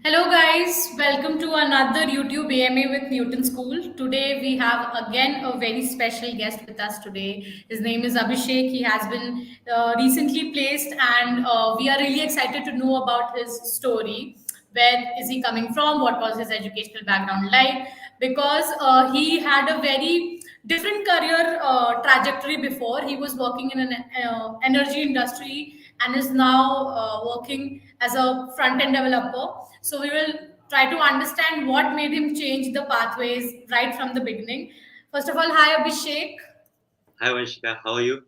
Hello, guys. Welcome to another YouTube AMA with Newton School. Today, we have again a very special guest with us today. His name is Abhishek. He has been recently placed, and we are really excited to know about his story. Where is he coming from? What was his educational background like? Because he had a very different career trajectory before. He was working in an energy industry and is now working as a front end developer. So we will try to understand what made him change the pathways right from the beginning. First of all, hi Abhishek. Hi Vanshika, how are you?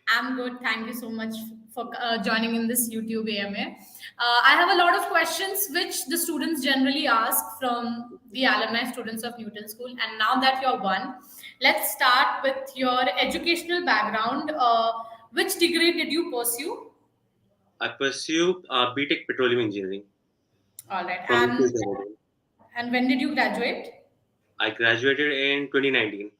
I'm good. Thank you so much for joining in this YouTube AMA. I have a lot of questions which the students generally ask from the alumni students of Newton School. And now that you're one, let's start with your educational background. Which degree did you pursue? I pursue BTech Petroleum Engineering All right. from And when did you graduate? I graduated in 2019.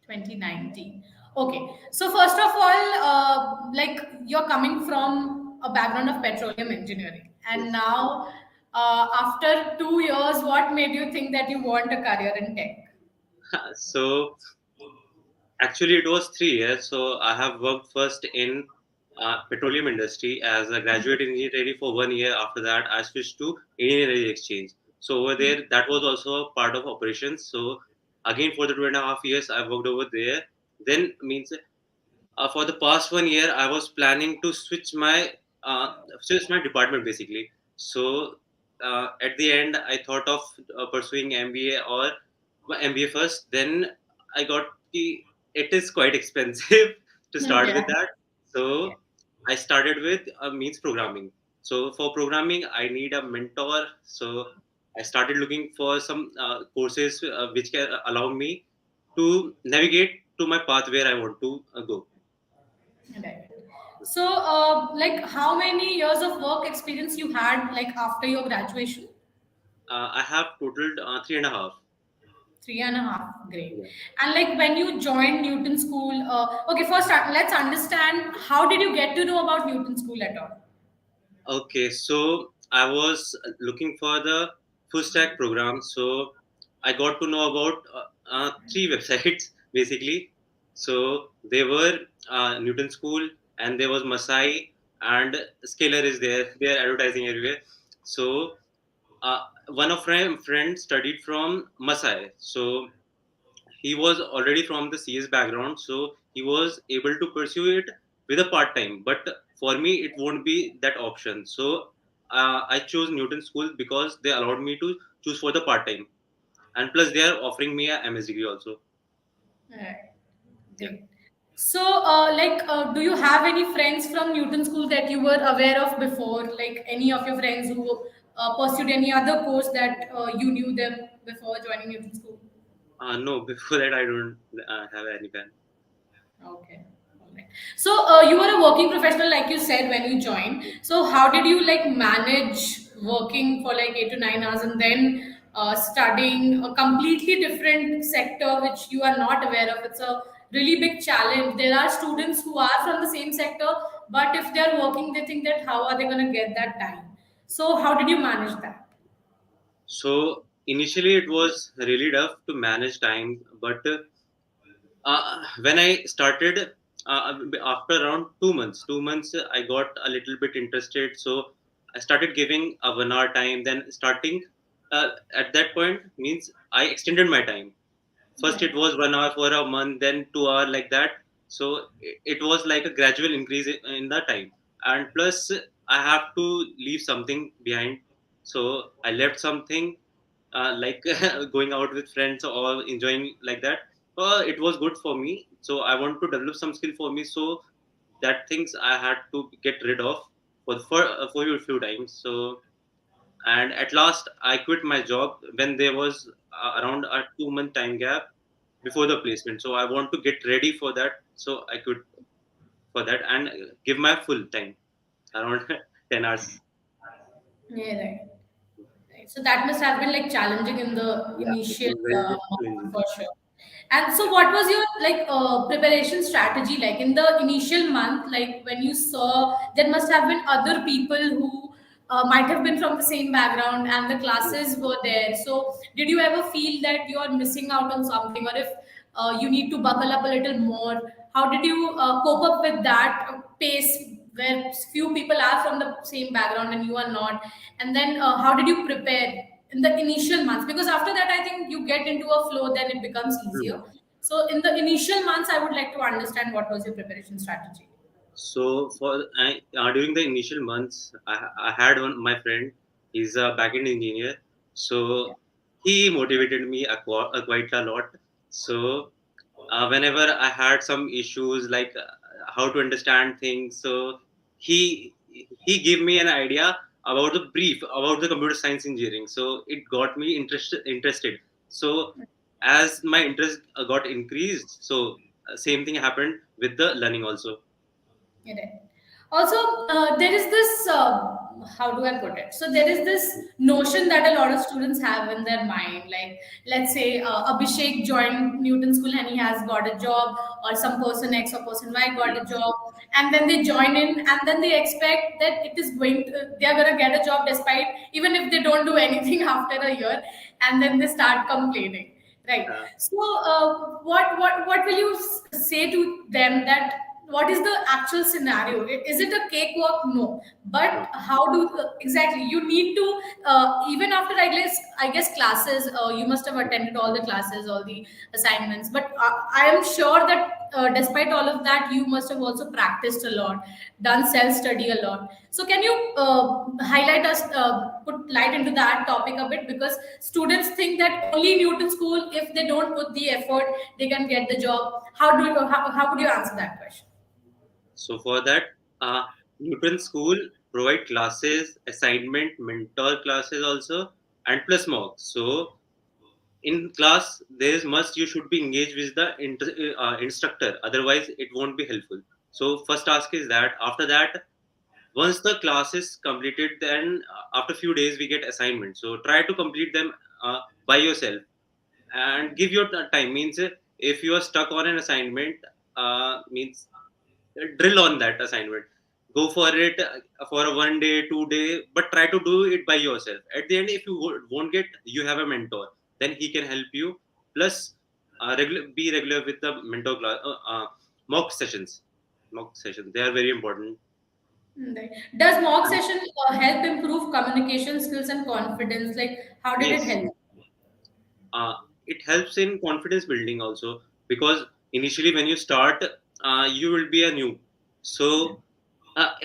2019. Okay. So first of all, like you're coming from a background of petroleum engineering, and Yes. now after 2 years, what made you think that you want a career in tech? So actually, it was 3 years. So I have worked first in petroleum industry as a graduate engineer for 1 year. After that, I switched to Indian Energy Exchange. So over there, that was also a part of operations. So again, for the 2.5 years, I worked over there. Then means for the past 1 year, I was planning to switch my department basically. So at the end, I thought of pursuing MBA or MBA first. Then I got it is quite expensive to start Yeah. with that. So I started with means programming. So for programming, I need a mentor. So I started looking for some courses which can allow me to navigate to my path where I want to go. Right. So, like, how many years of work experience you had, like, after your graduation? I have totaled 3.5. 3.5. Great. Yeah. And like when you joined Newton School, okay, first let's understand how did you get to know about Newton School at all? Okay, so I was looking for the full stack program. So I got to know about three websites basically. So they were Newton School, and there was Masai, and Scalar is there. They are advertising everywhere. So one of my friends studied from Masai. So he was already from the CS background, so he was able to pursue it with a part time. But for me, it won't be that option. So I chose Newton School because they allowed me to choose for the part time, and plus they are offering me a MS degree also. Right. Yeah. Great. So, do you have any friends from Newton School that you were aware of before? Like any of your friends who pursued any other course that you knew them before joining Newton School? No, before that I don't have any plan. Okay. All right. So you were a working professional, like you said, when you joined. So how did you like manage working for like 8 to 9 hours and then studying a completely different sector which you are not aware of? It's a really big challenge. There are students who are from the same sector, but if they're working, they think that how are they going to get that time? So how did you manage that? So initially it was really tough to manage time, but when I started after around 2 months, 2 months I got a little bit interested. So I started giving a 1 hour time. Then starting at that point means I extended my time. First it Right. was 1 hour for a month, then 2 hour like that. So it was like a gradual increase in the time. And plus I have to leave something behind. So I left something like going out with friends or enjoying like that. It was good for me. So I want to develop some skill for me. So that things I had to get rid of for a few times. So and at last I quit my job when there was around a 2 month time gap before the placement. So I want to get ready for that. So I quit for that and give my full time around 10 hours. Yeah, right. Right. So that must have been like challenging in the Yeah, it initial was very month difficult. for sure. And so, what was your like preparation strategy like in the initial month? Like when you saw, there must have been other people who might have been from the same background and the Yes. classes were there. So, did you ever feel that you are missing out on something, or if you need to buckle up a little more? How did you cope up with that pace where few people are from the same background and you are not? And then, how did you prepare in the initial months? Because after that, I think you get into a flow, then it becomes easier. Mhm. So, in the initial months, I would like to understand what was your preparation strategy. So during the initial months, I had one my friend. He's a backend engineer, Yeah. so he motivated me quite a lot. So whenever I had some issues like how to understand things, so he gave me an idea about the brief about the computer science engineering. So it got me interested. So as my interest got increased, so same thing happened with the learning also. Right. Also, there is this, how do I put it? So, there is this notion that a lot of students have in their mind. Like, let's say Abhishek joined Newton School and he has got a job, or some person X or person Y got a job, and then they join in, and then they expect that it is going to, they are going to get a job despite, even if they don't do anything after a year, and then they start complaining. Right. Uh, So, what will you say to them, that what is the actual scenario? Is it a cakewalk? No. But no. how do exactly you need to even after I guess classes, you must have attended all the classes, all the assignments. But I am sure that despite all of that, you must have also practiced a lot, done self study a lot. So can you highlight us, put light into that topic a bit, because students think that only Newton School, if they don't put the effort, they can get the job. How would you answer that question? So for that, Newton School provide classes, assignment, mentor classes also, and plus mocks. So in class, there is must you should be engaged with the instructor. Otherwise, it won't be helpful. So first task is that. After that, once the class is completed, then after few days we get assignments. So try to complete them by yourself and give your time. Means if you are stuck on an assignment, means drill on that assignment, go for it for a 1 day 2 day, but try to do it by yourself. At the end, if you won't get, you have a mentor, then he can help you. Plus be regular with the mentor class, mock sessions. Mock sessions, they are very important. Right. Does mock session help improve communication skills and confidence? Like, how did it Yes, help? uh, it helps in confidence building also, because initially when you start, you will be a new. So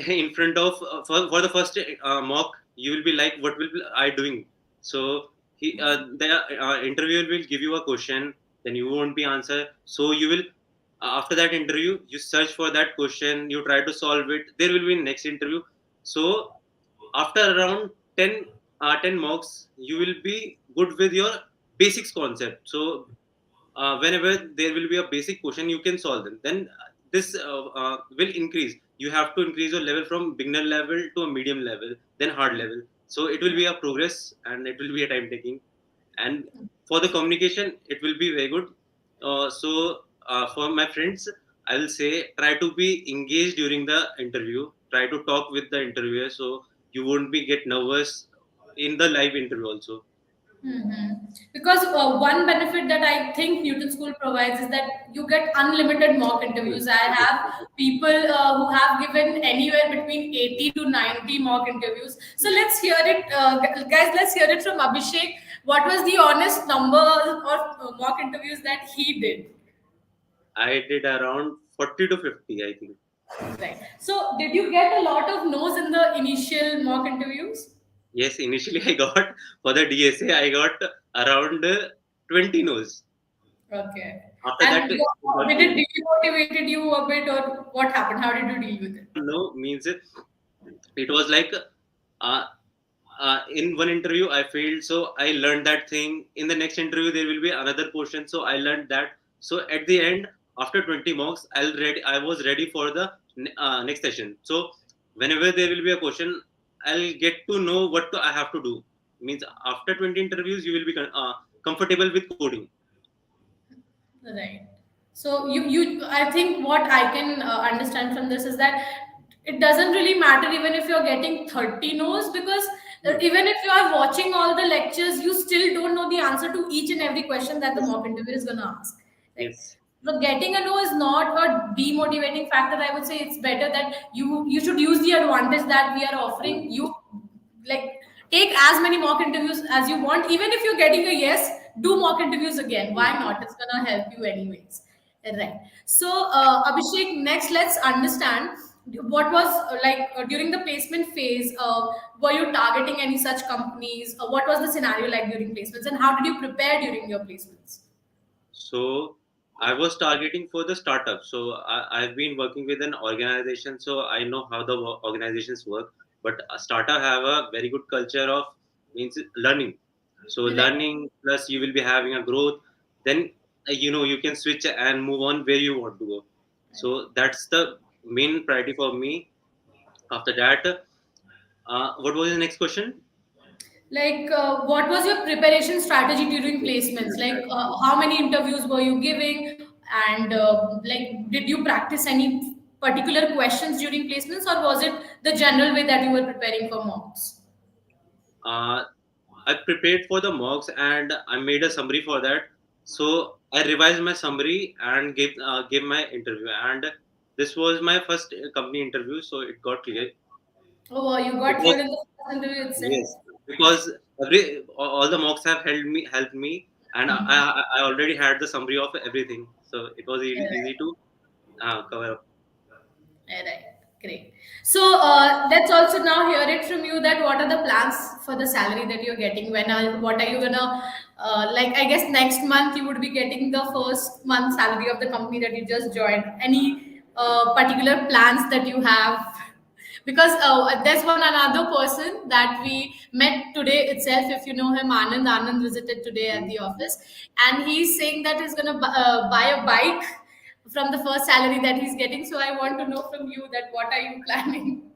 in front of for the first mock, you will be like, what will be I doing? So the interviewer will give you a question, then you won't be answer, so you will after that interview you search for that question, you try to solve it, there will be next interview. So after around 10 10 mocks, you will be good with your basics concept. So whenever there will be a basic question, you can solve them. Then this will increase. You have to increase your level from beginner level to a medium level, then hard level. So it will be a progress and it will be a time taking. And for the communication, it will be very good. For my friends, I will say try to be engaged during the interview. Try to talk with the interviewer, so you won't be get nervous in the live interview also. Because one benefit that I think Newton School provides is that you get unlimited mock interviews. I have people who have given anywhere between 80 to 90 mock interviews. So let's hear it, guys. Let's hear it from Abhishek. What was the honest number of mock interviews that he did? I did around 40 to 50, I think. Right. So, did you get a lot of no's in the initial mock interviews? Yes, initially I got for the DSA, I got around 20 no's. Okay. After that, And it got did it easy. demotivated you a bit, or what happened? How did you deal with it? No means it was like uh, in one interview I failed, so I learned that thing. In the next interview, there will be another question, so I learned that. So at the end, after 20 marks, I was ready for the next session. So whenever there will be a question, I'll get to know what I have to do. Means after 20 interviews, you will be comfortable with coding. Right. So I think what I can understand from this is that It doesn't really matter even if you're getting 30 no's, because Hmm. even if you are watching all the lectures, you still don't know the answer to each and every question that the Yes. mock interview is going to ask, right? Yes. So getting a no is not a demotivating factor. I would say it's better that you should use the advantage that we are offering Hmm. you. Like, take as many mock interviews as you want. Even if you're getting a yes, do mock interviews again. Why Hmm. not? It's gonna help you anyways. Right. So, Abhishek, next let's understand what was during the placement phase. Were you targeting any such companies? What was the scenario like during placements, and how did you prepare during your placements? So I was targeting for the startup. So I've been working with an organization, so I know how the organizations work. But a startup have a very good culture of means learning. So Right. learning plus you will be having a growth. Then you can switch and move on where you want to go. So that's the main priority for me. After that, what was the next question? Like, what was your preparation strategy during placements? Like, how many interviews were you giving? And did you practice any particular questions during placements, or was it the general way that you were preparing for mocks? Uh, I prepared for the mocks and I made a summary for that. So I revised my summary and gave my interview. And this was my first company interview, so it got clear Oh, wow, you got because cleared in the first interview itself. yes, because all the mocks have helped me, and I already had the summary of everything, so it was easy to cover up. Right, great. So let's also now hear it from you that what are the plans for the salary that you're getting? What are you gonna like? I guess next month you would be getting the first month salary of the company that you just joined. Any particular plans that you have? Because there's one another person that we met today itself. If you know him, Anand visited today at the office, and he's saying that he's gonna buy a bike from the first salary that he's getting. So I want to know from you that what are you planning?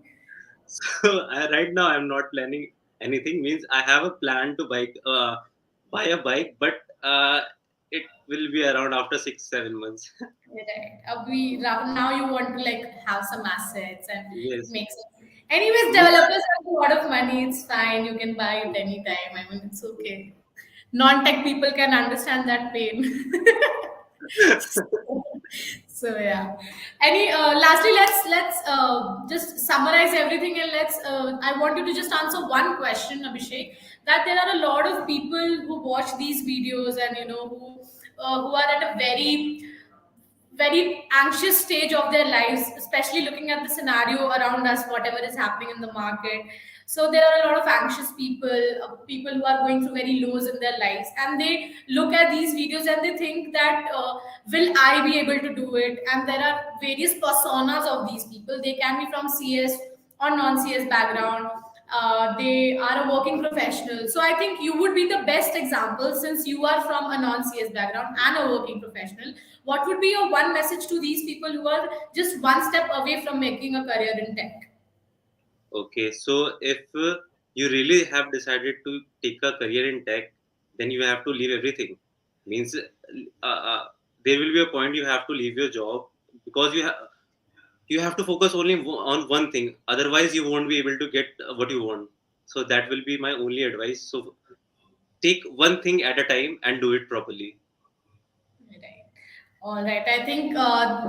So right now I'm not planning anything. Means I have a plan to buy a bike, but it will be around after 6 7 months. Right. Now you want to like have some assets and Yes. make some. Anyways, Means developers have a lot of money. It's fine. You can buy it anytime. I mean, it's okay. Non-tech people can understand that pain. So yeah. Any lastly, let's just summarize everything, and let's. I want you to just answer one question, Abhishek. That there are a lot of people who watch these videos, and who are at a very anxious stage of their lives, especially looking at the scenario around us, whatever is happening in the market. So there are a lot of anxious people, people who are going through very lows in their lives, and they look at these videos and they think that, will I be able to do it? And there are various personas of these people. They can be from CS or non-CS background. They are a working professional. So I think you would be the best example, since you are from a non-CS background and a working professional. What would be your one message to these people who are just one step away from making a career in tech? okay. So if you really have decided to take a career in tech, then you have to leave everything. Means there will be a point you have to leave your job because you have to focus only on one thing. Otherwise, you won't be able to get what you want. So that will be my only advice. So take one thing at a time and do it properly. Right. All right. I think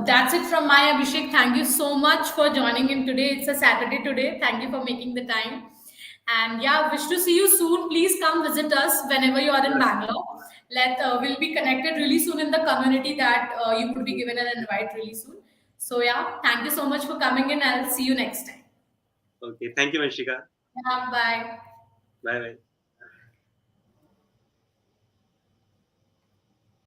that's it from my Abhishek. Thank you so much for joining in today. It's a Saturday today. Thank you for making the time. And yeah, wish to see you soon. Please come visit us whenever you are in Bangalore. We'll be connected really soon in the community that you would be given an invite really soon. So yeah, thank you so much for coming in. I'll see you next time. Okay. Thank you, Vanshika. Yeah, bye. Bye bye.